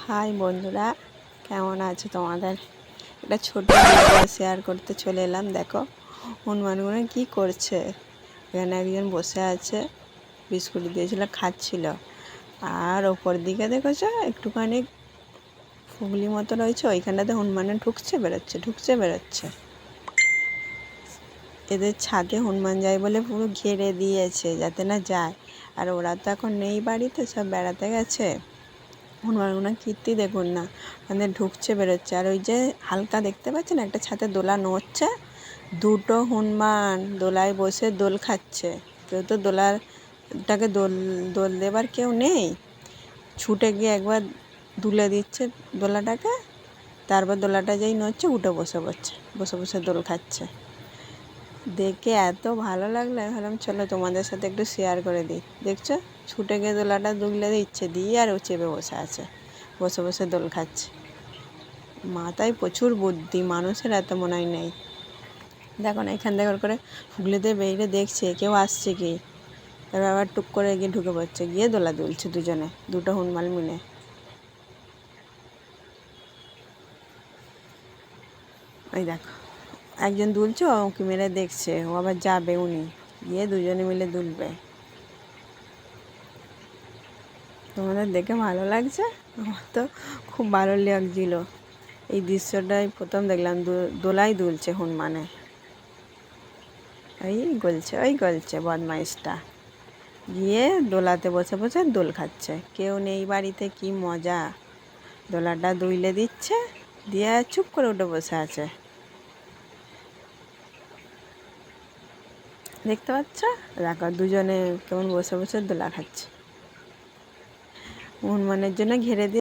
High বন্ধুরা, কেমন আছো? তোমাদের একটা ছোট ভিডিও শেয়ার করতে চলে এলাম। দেখো হনুমানগুলো কি করছে। এখানে একজন বসে আছে, বিস্কুট দিয়েছিল, খাচ্ছিল। আর ওপর দিকে দেখেছো একটুখানি ফুগলি মতো রয়েছে, ওইখানটাতে হনুমানে ঢুকছে বেরোচ্ছে। এদের ছাদে হনুমান যায় বলে পুরো ঘিরে দিয়েছে যাতে না যায়। আর ওরা তো এখন নেই বাড়িতে, সব বেড়াতে গেছে। হনুমানগুলো কীর্তি দেখুন না, মানে ঢুকছে বেরোচ্ছে। আর ওই যে হালকা দেখতে পাচ্ছেন একটা ছাদে দোলা নড়ছে, দুটো হনুমান দোলায় বসে দোল খাচ্ছে। কেউ তো দোলাটাকে দোল দেবার কেউ নেই, ছুটে গিয়ে একবার দুলে দিচ্ছে দোলাটাকে, তারপর দোলাটা যেই নড়ছে উঠে বসে দোল খাচ্ছে। দেখে এত ভালো লাগলো, আমি ভাবলাম চলো তোমাদের সাথে একটু শেয়ার করে দিই। দেখছো ছুটে গিয়ে দোলাটা দুলে দিচ্ছে, দিয়ে আর ও চেপে বসে আছে, বসে দোল খাচ্ছে। মাথায় প্রচুর বুদ্ধি, মানুষের এত মনে হয় নেই। দেখো না, এখান থেকে করে ফুগলিতে বেরিয়ে দেখছে কেউ আসছে কি, এবার আবার টুক করে গিয়ে ঢুকে পড়ছে, গিয়ে দোলা দুলছে দুজনে, দুটো হনুমান মিলে। ওই দেখো একজন দুলছে, ও উঁকি মেরে দেখছে, ও আবার যাবে, উনি গিয়ে দুজনে মিলে দুলবে। তোমাদের দেখে ভালো লাগছে? আমার তো খুব ভালো লাগছিল এই দৃশ্যটাই। প্রথম দেখলাম দোলাই দুলছে হনুমানে। ওই গলছে বদমাইশটা, গিয়ে দোলাতে বসে দোল খাচ্ছে। কেউ নেই বাড়িতে, কি মজা। দোলাটা দুইলে দিচ্ছে, দিয়ে চুপ করে উঠে বসে আছে। দেখতে পাচ্ছ? দেখো দুজনে কেমন বসে দোলা খাচ্ছে। হনুমানের জন্য ঘিরে দিয়ে